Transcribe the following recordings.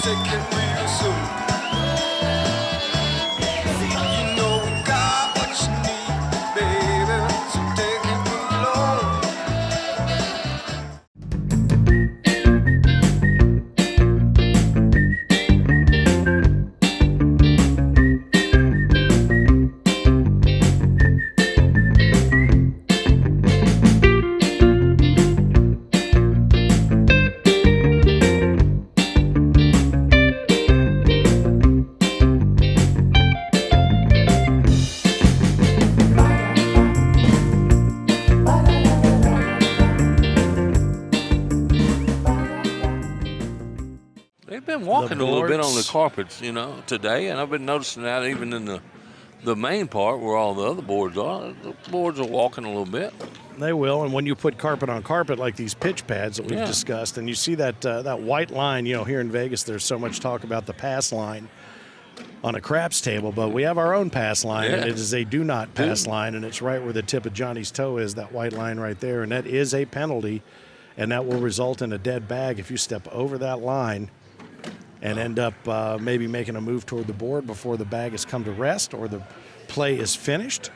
take it real soon. You know we got what you need, baby, so take it along. They've been walking a little bit on the boards. carpets, today, and I've been noticing that even in the main part where all the other boards are. The boards are walking a little bit. They will, and when you put carpet on carpet like these pitch pads that we've Yeah. discussed, and you see that white line, here in Vegas, there's so much talk about the pass line on a craps table, but we have our own pass line, and Yeah. it is a do not pass line, and it's right where the tip of Johnny's toe is, that white line right there, and that is a penalty, and that will result in a dead bag if you step over that line and end up maybe making a move toward the board before the bag has come to rest or the play is finished.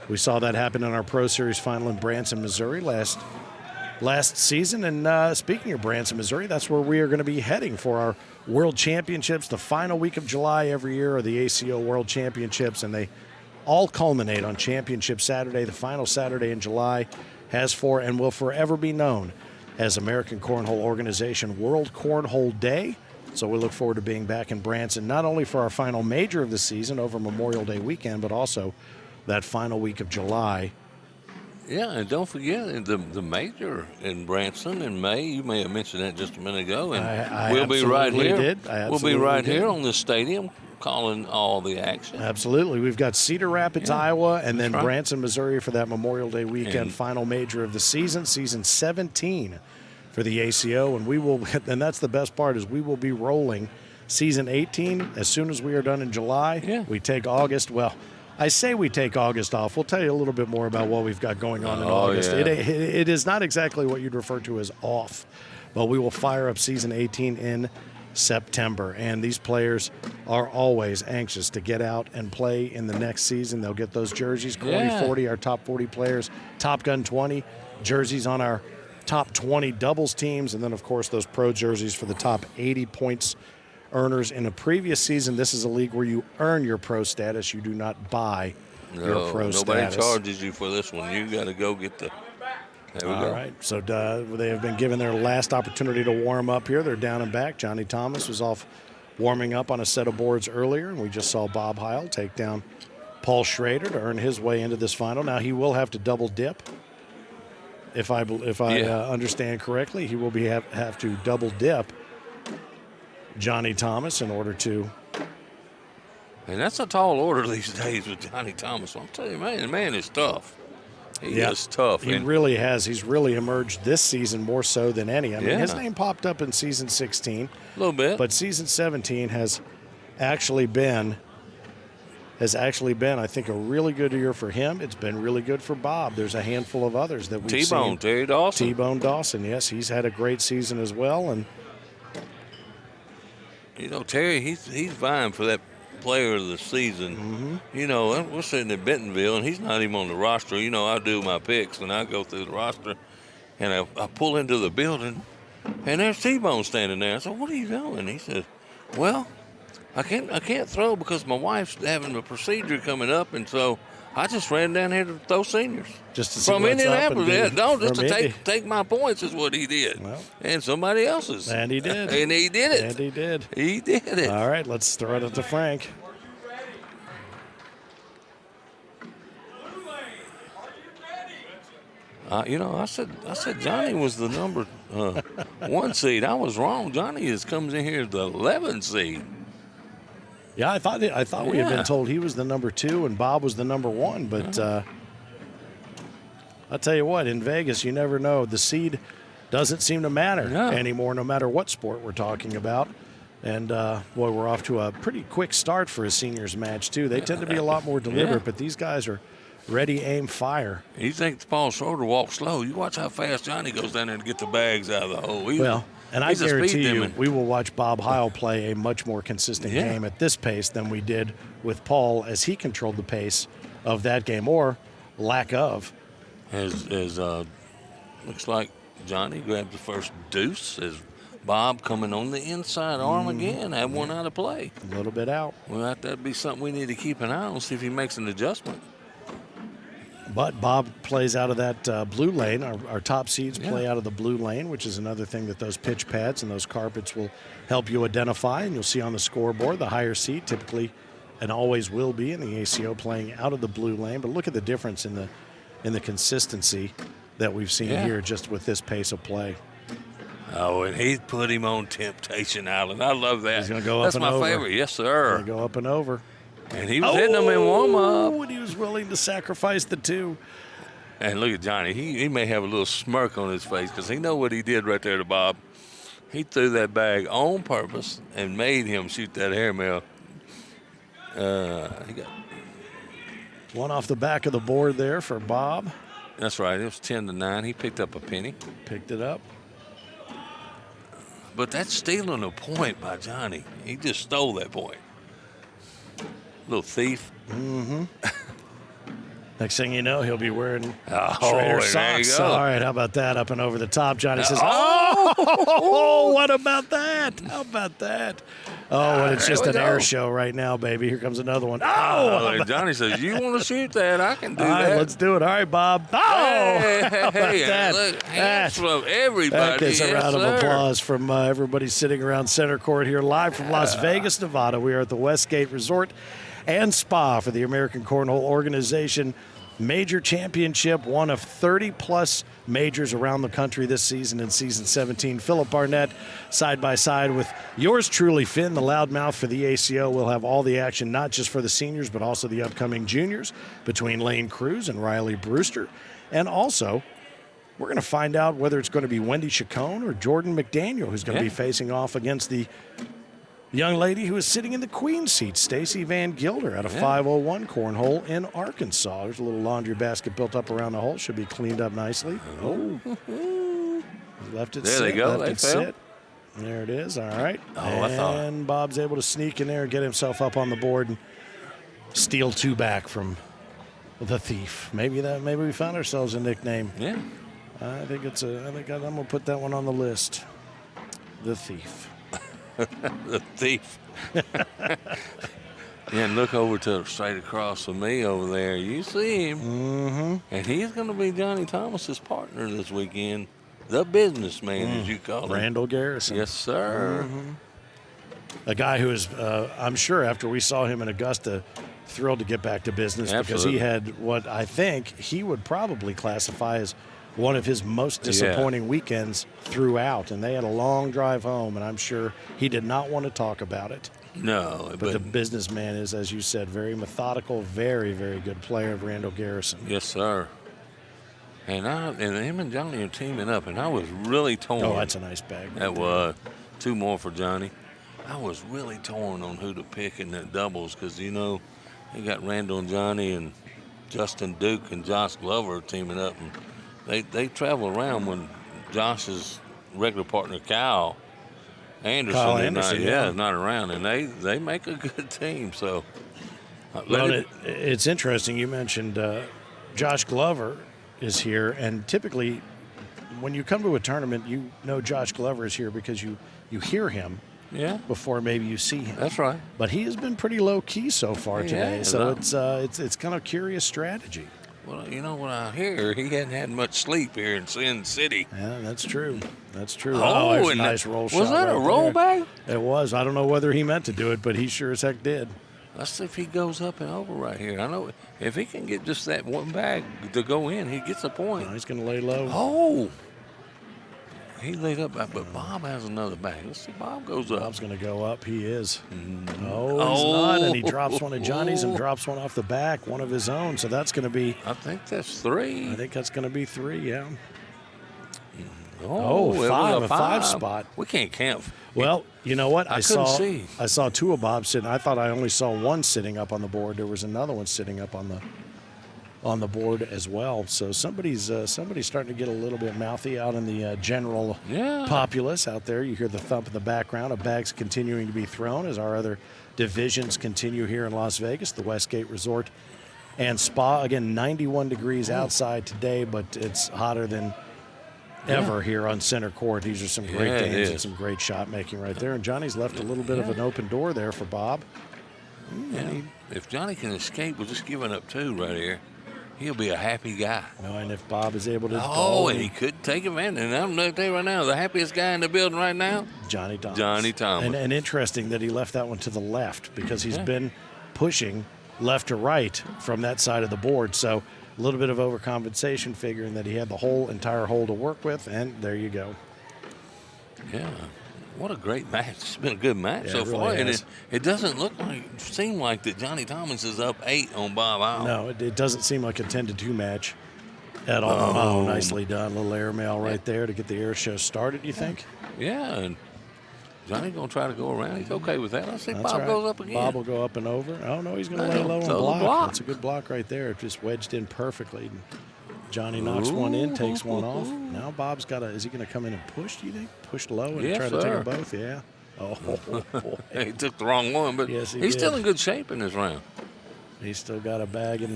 We saw that happen in our Pro Series final in Branson, Missouri last season. And speaking of Branson, Missouri, that's where we are going to be heading for our World Championships. The final week of July every year are the ACO World Championships, and they all culminate on Championship Saturday. The final Saturday in July has for and will forever be known as American Cornhole Organization World Cornhole Day. So we look forward to being back in Branson, not only for our final major of the season over Memorial Day weekend, but also that final week of July. Yeah, and don't forget the major in Branson in May. You may have mentioned that just a minute ago, and I we'll be right absolutely here. did. I We'll be absolutely right did. here on the stadium calling all the action. Absolutely. We've got Cedar Rapids, Iowa, and then right. Branson, Missouri for that Memorial Day weekend And- final major of the season 17 for the ACO. And we will, and that's the best part, is we will be rolling season 18 as soon as we are done in July. Yeah. We take August. Well, I say we take August off. We'll tell you a little bit more about what we've got going on in August. yeah. It is not exactly what you'd refer to as off, but we will fire up season 18 in September. And these players are always anxious to get out and play in the next season. They'll get those jerseys. Corny Yeah. 40, our top 40 players. Top Gun 20 jerseys on our top 20 doubles teams. And then, of course, those pro jerseys for the top 80 points earners in a previous season. This is a league where you earn your pro status. You do not buy your pro Nobody status. charges you for this one. You got to go get the. There we All go. right. So they have been given their last opportunity to warm up here. They're down and back. Johnny Thomas was off warming up on a set of boards earlier, and we just saw Bob Heil take down Paul Schrader to earn his way into this final. Now he will have to double dip. If I understand correctly, he will have to double dip Johnny Thomas in order to. And that's a tall order these days with Johnny Thomas. I'll tell you, man, the man is tough. He is tough. He and really has. He's really emerged this season more so than any. I mean, his Yeah. name popped up in season 16. a little bit. But season 17 has actually been, I think, a really good year for him. It's been really good for Bob. There's a handful of others that we've T-Bone, seen. Terry Dawson. T-Bone Dawson, yes. He's had a great season as well. And Terry, he's vying for that player of the season. Mm-hmm. We're sitting in Bentonville, and he's not even on the roster. I do my picks, and I go through the roster, and I pull into the building, and there's T-Bone standing there. I said, "What are you doing?" He said, "Well, I can't throw because my wife's having a procedure coming up, and so I just ran down here to throw seniors." just to see From what's up Indianapolis, and just from to Indy. take my points is what he did, Well. and somebody else's, And he did. and he did it, And he did. he did it. All right, let's throw it up to Frank. I said Johnny was the number 1 seed. I was wrong. Johnny comes in here as the 11 seed. Yeah, I thought we had Yeah. been told he was the number 2 and Bob was the number 1, but I'll tell you what, in Vegas, you never know. The seed doesn't seem to matter No. anymore, no matter what sport we're talking about. And, boy, we're off to a pretty quick start for a seniors match, too. They tend to be a lot more deliberate, but these guys are ready, aim, fire. You think Paul Schroeder walks slow. You watch how fast Johnny goes down there to get the bags out of the hole. Well, And I He's a speed guarantee you, demon. we will watch Bob Heil play a much more consistent Yeah. game at this pace than we did with Paul as he controlled the pace of that game, or lack of. Looks like Johnny grabbed the first deuce as Bob coming on the inside arm again, had one out of play. A little bit out. Well, that'd be something we need to keep an eye on, see if he makes an adjustment. But Bob plays out of that blue lane. Our top seeds play Yeah. out of the blue lane, which is another thing that those pitch pads and those carpets will help you identify. And you'll see on the scoreboard the higher seed typically and always will be in the ACO playing out of the blue lane. But look at the difference in the consistency that we've seen here just with this pace of play. Oh, and he put him on Temptation Island. I love that. He's gonna go up That's and my over. favorite. Yes, They sir. go up and over. And he was hitting them in warm-up. And he was willing to sacrifice the two. And look at Johnny. He may have a little smirk on his face because he know what he did right there to Bob. He threw that bag on purpose and made him shoot that hair mail. He got, One off the back of the board there for Bob. that's right. It was 10-9. He picked up a penny. Picked it up. But that's stealing a point by Johnny. He just stole that point. Little thief. Next thing you know, he'll be wearing Oh, Schrader and there you socks. go. All right, how about that? Up and over the top. Johnny says, oh, what about that? How about that? Oh, and it's There just we an air go. show right now, baby. Here comes another one. Oh, and Johnny says, you want to shoot that? I can do All right, that. let's do it. All right, Bob. Oh, Hey, how about that? look, hands from everybody. That gets a Yes, round of sir. applause from everybody sitting around center court here live from Las Vegas, Nevada. We are at the Westgate Resort and Spa for the American Cornhole Organization Major Championship, one of 30-plus majors around the country this season in Season 17. Philip Barnett side by side with yours truly, Finn, the loudmouth for the ACO. We'll have all the action, not just for the seniors, but also the upcoming juniors between Lane Cruz and Riley Brewster. And also, we're going to find out whether it's going to be Wendy Chacon or Jordan McDaniel who's going to be facing off against the young lady who is sitting in the queen seat, Stacy Van Gilder, out of 501 Cornhole in Arkansas. There's a little laundry basket built up around the hole. Should be cleaned up nicely. Oh. Left it There sit. they go. Left They it fell. sit. There it is. All right. Oh, I thought- And Bob's able to sneak in there and get himself up on the board and steal two back from the thief. Maybe we found ourselves a nickname. Yeah. I think I'm going to put that one on the list. The thief. The thief. And look over to straight across from me over there. You see him. Mm-hmm. And he's going to be Johnny Thomas's partner this weekend. The businessman, as you call him. Randall Garrison. Yes, sir. A guy who is, I'm sure, after we saw him in Augusta, thrilled to get back to business because he Absolutely. had what I think he would probably classify as one of his most disappointing weekends throughout. And they had a long drive home, and I'm sure he did not want to talk about it. No, But the businessman is, as you said, very methodical, very, very good player, Randall Garrison. yes, sir. And him and Johnny are teaming up, and I was really torn. Oh, that's a nice bag. That was 2 more for Johnny. I was really torn on who to pick in that doubles because, you know, you got Randall and Johnny and Justin Duke and Josh Glover teaming up. And they travel around when Josh's regular partner, Kyle Anderson, is not around. And they make a good team. So, Well, it's interesting. You mentioned Josh Glover is here, and typically when you come to a tournament, you know Josh Glover is here because you hear him yeah, before maybe you see him. that's right. But he has been pretty low key so far He today, has, so huh? it's kind of curious strategy. Well, you know what I hear? He hadn't had much sleep here in Sin City. Yeah, that's true. That's true. Oh, there's a and nice roll shot. was that a right roll there. back? It was. I don't know whether he meant to do it, but he sure as heck did. Let's see if he goes up and over right here. I know if he can get just that one bag to go in, he gets a point. No, he's going to lay low. Oh, he laid up, but Bob has another bag. Let's see, Bob goes up. Bob's going to go up. He is. Oh, he's Oh. not. And he drops one of Johnny's and drops one off the back, one of his own. So that's going to be, I think that's 3. I think that's going to be 3, yeah. Oh, it was five, a a 5 spot. We can't count. Well, you know what? I couldn't saw see. I saw 2 of Bob sitting. I thought I only saw one sitting up on the board. There was another one sitting up on on the board as well. So somebody's starting to get a little bit mouthy out in the general populace out there. You hear the thump in the background of bags continuing to be thrown as our other divisions continue here in Las Vegas, the Westgate Resort and Spa. Again, 91 degrees outside today, but it's hotter than ever here on center court. These are some great games and some great shot making right there. And Johnny's left a little bit of an open door there for Bob. Yeah. If Johnny can escape with just giving up 2 right here, he'll be a happy guy. No, and if Bob is able to and he could take advantage. And I'm going to tell you right now, the happiest guy in the building right now, Johnny Thomas. Johnny Thomas. And interesting that he left that one to the left because he's been pushing left to right from that side of the board. So a little bit of overcompensation, figuring that he had the entire hole to work with, and there you go. Yeah. What a great match. It's been a good match so far. Really And it doesn't seem like that Johnny Thomas is up 8 on Bob Heil. No, it doesn't seem like a 10-2 match at all. Oh, nicely done. A little airmail right there to get the air show started, you think? Yeah, and Johnny's going to try to go around. He's okay with that. Let's see Bob goes up again. Bob will go up and over. Oh, no, he's going to lay low and block. That's a good block right there. It just wedged in perfectly. Johnny knocks one in, takes one off. Now Bob's got is he going to come in and push, do you think? Push low and try to take them both? Yeah. Oh, he took the wrong one, but yes, he's still in good shape in this round. He's still got a bag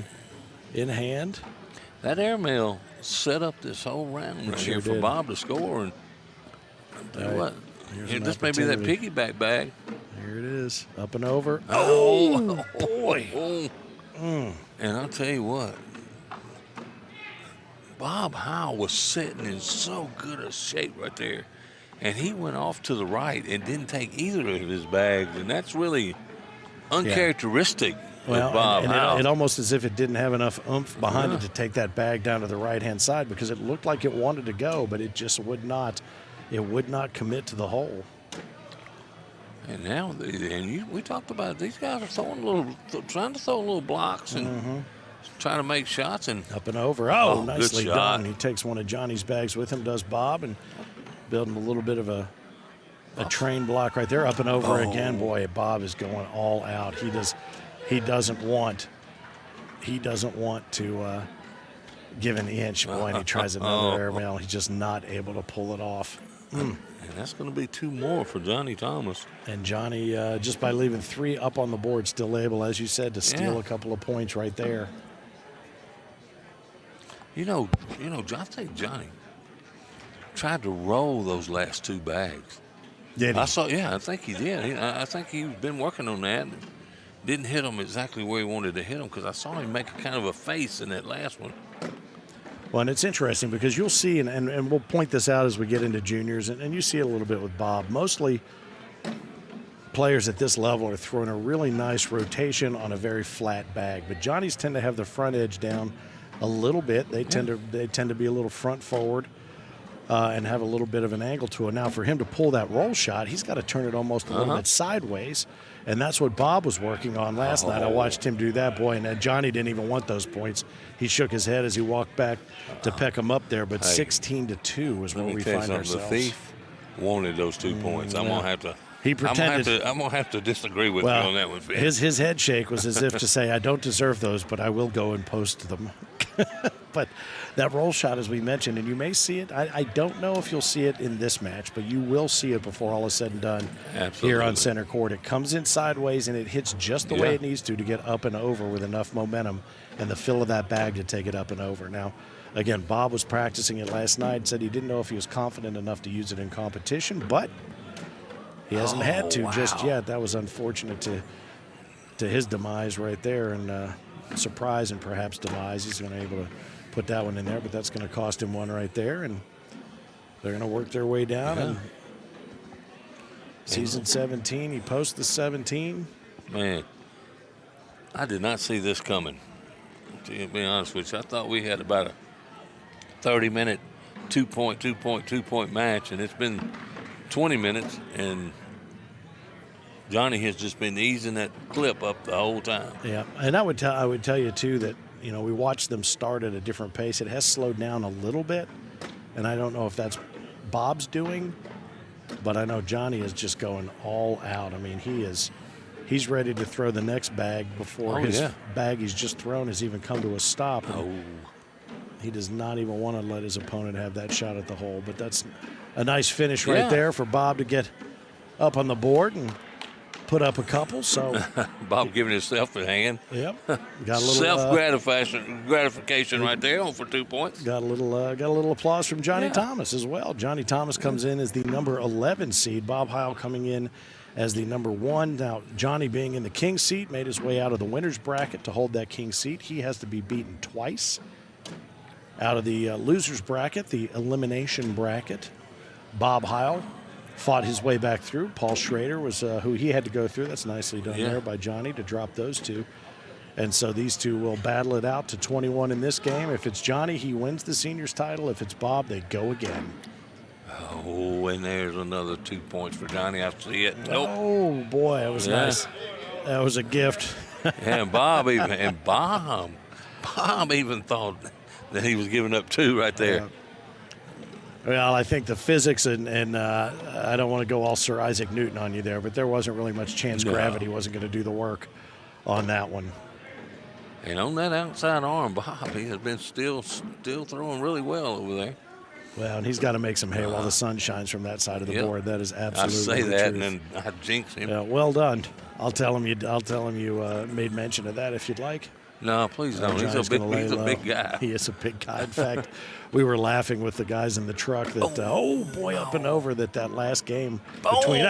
in hand. That airmail set up this whole round right here for Bob to score. And I'll tell you what, this may be that piggyback bag. Here it is, up and over. Oh boy. And I'll tell you what, Bob Heil was sitting in so good a shape right there, and he went off to the right and didn't take either of his bags, and that's really uncharacteristic of Bob Heil. It almost as if it didn't have enough oomph behind it to take that bag down to the right-hand side, because it looked like it wanted to go, but it just would not. It would not commit to the hole. And now, we talked about it, these guys are trying to throw little blocks and trying to make shots and up and over. Oh, nicely done. He takes one of Johnny's bags with him, does Bob, and building a little bit of a train block right there. Up and over again. Boy, Bob is going all out. He doesn't want to give an inch. Boy, and he tries another airmail. He's just not able to pull it off. And that's going to be 2 more for Johnny Thomas. And Johnny, just by leaving 3 up on the board, still able, as you said, to steal a couple of points right there. I think Johnny tried to roll those last 2 bags. Did he? I think he did. I think he's been working on that. Didn't hit him exactly where he wanted to hit him, because I saw him make a kind of a face in that last one. Well, and it's interesting because you'll see, and we'll point this out as we get into juniors, and you see it a little bit with Bob. Mostly players at this level are throwing a really nice rotation on a very flat bag, but Johnny's tend to have the front edge down a little bit. They tend to be a little front forward and have a little bit of an angle to it. Now, for him to pull that roll shot, he's got to turn it almost a little bit sideways, and that's what Bob was working on last night. I watched him do that, boy, and Johnny didn't even want those points. He shook his head as he walked back to peck him up there, but 16-2 is where we find ourselves. The thief wanted those 2 points. I'm going to have to. He pretended. I'm gonna have to disagree with you on that one, Fitz. His head shake was as if to say, "I don't deserve those, but I will go and post them." But that roll shot, as we mentioned, and you may see it. I don't know if you'll see it in this match, but you will see it before all is said and done. Absolutely. Here on center court. It comes in sideways and it hits just the way it needs to get up and over with enough momentum and the fill of that bag to take it up and over. Now, again, Bob was practicing it last night. Said he didn't know if he was confident enough to use it in competition, but he hasn't had to just yet. That was unfortunate to his demise right there, and surprise and perhaps demise. He's going to be able to put that one in there, but that's going to cost him one right there, and they're going to work their way down. And season 17, he posts the 17. Man, I did not see this coming, to be honest with you. I thought we had about a 30-minute, 2-point match, and it's been 20 minutes, and Johnny has just been easing that clip up the whole time. Yeah, and I would tell you too that we watched them start at a different pace. It has slowed down a little bit, and I don't know if that's Bob's doing, but I know Johnny is just going all out. I mean, he is He's ready to throw the next bag before his bag he's just thrown has even come to a stop. And he does not even want to let his opponent have that shot at the hole. But that's a nice finish right there for Bob to get up on the board and put up a couple. So Bob giving himself a hand. Yep. Got a little self-gratification right there for 2 points. Got a little applause from Johnny Thomas as well. Johnny Thomas comes in as the number 11 seed. Bob Heil coming in as the number 1. Now, Johnny being in the king seat made his way out of the winner's bracket to hold that king seat. He has to be beaten twice. Out of the loser's bracket, the elimination bracket, Bob Heil fought his way back through. Paul Schrader was who he had to go through. That's nicely done there by Johnny to drop those two. And so these two will battle it out to 21 in this game. If it's Johnny, he wins the seniors title. If it's Bob, they go again. Oh, and there's another 2 points for Johnny. I see it. Nope. Oh, boy, that was nice. That was a gift. And Bob even thought that he was giving up 2 right there. Well, I think the physics and I don't want to go all Sir Isaac Newton on you there, but there wasn't really much chance gravity wasn't going to do the work on that one. And on that outside arm, Bob, he has been still throwing really well over there. Well, and he's got to make some hay while the sun shines from that side of the board. That is absolutely I say that, truth. and then I jinx him. Yeah, well done. I'll tell him you made mention of that if you'd like. No, please don't. He's a big guy. He is a big guy. In fact, we were laughing with the guys in the truck that, up and over that last game between.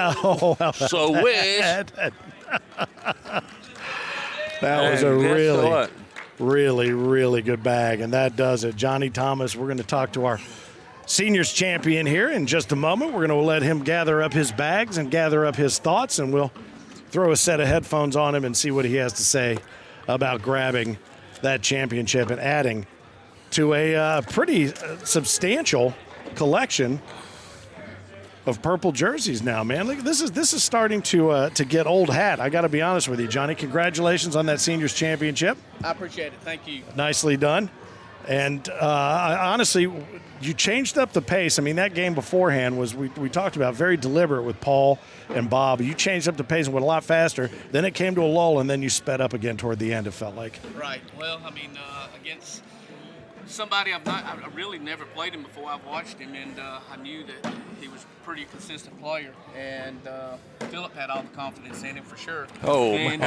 So wish. That was a really, really good bag, and that does it. Johnny Thomas, we're going to talk to our seniors champion here in just a moment. We're going to let him gather up his bags and gather up his thoughts, and we'll throw a set of headphones on him and see what he has to say about grabbing that championship and adding to a pretty substantial collection of purple jerseys now, man. Look, this is starting to get old hat. I got to be honest with you, Johnny. Congratulations on that seniors championship. I appreciate it. Thank you. Nicely done. And honestly, you changed up the pace. I mean, that game beforehand was, we talked about, very deliberate with Paul and Bob. You changed up the pace and went a lot faster. Then it came to a lull, and then you sped up again toward the end, it felt like. Right. Well, I mean, against somebody I really never played him before. I've watched him, and I knew that he was a pretty consistent player. And Philip had all the confidence in him for sure. Oh, and,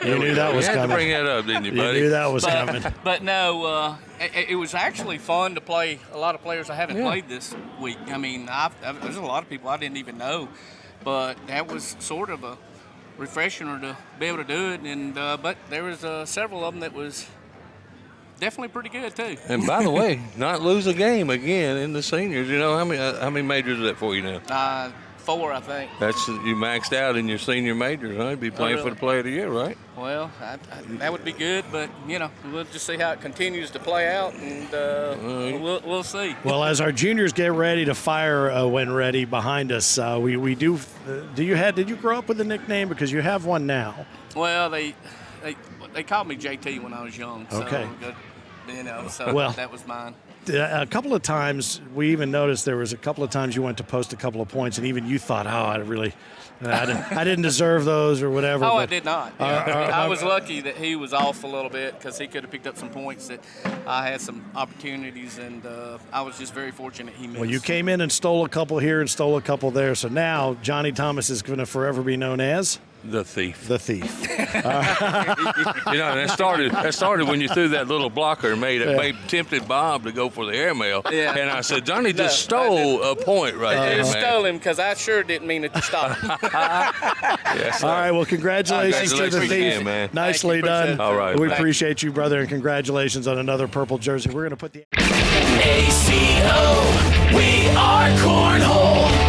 you knew that was coming. You had coming. to bring that up, didn't you, buddy? You knew that was coming. But no, it was actually fun to play a lot of players I haven't played this week. I mean, there's a lot of people I didn't even know, but that was sort of a refresher to be able to do it. And but there was several of them that was definitely pretty good too. And by the way, not lose a game again in the seniors. You know how many majors is that for you now? 4, I think. That's you maxed out in your senior majors, huh? You'd be playing for the Player of the Year, right? Well, that would be good, but we'll just see how it continues to play out, and we'll see. Well, as our juniors get ready to fire when ready behind us, we do. Did you grow up with a nickname, because you have one now? Well, they called me JT when I was young. So okay. That was mine. A couple of times, we even noticed there was a couple of times you went to post a couple of points, and even you thought, I didn't deserve those or whatever. I did not. I was lucky that he was off a little bit, because he could have picked up some points that I had some opportunities, and I was just very fortunate he missed. Well, you came in and stole a couple here and stole a couple there, so now Johnny Thomas is going to forever be known as the thief. The thief. That started when you threw that little blocker and tempted Bob to go for the airmail. Yeah. And I said, Johnny just stole a point right there. You stole him, because I sure didn't mean it to stop. Yes, all right, well, congratulations to the thief. Man. Nicely done. All right. We appreciate you, brother, and congratulations on another purple jersey. We're going to put the ACO, we are Cornhole.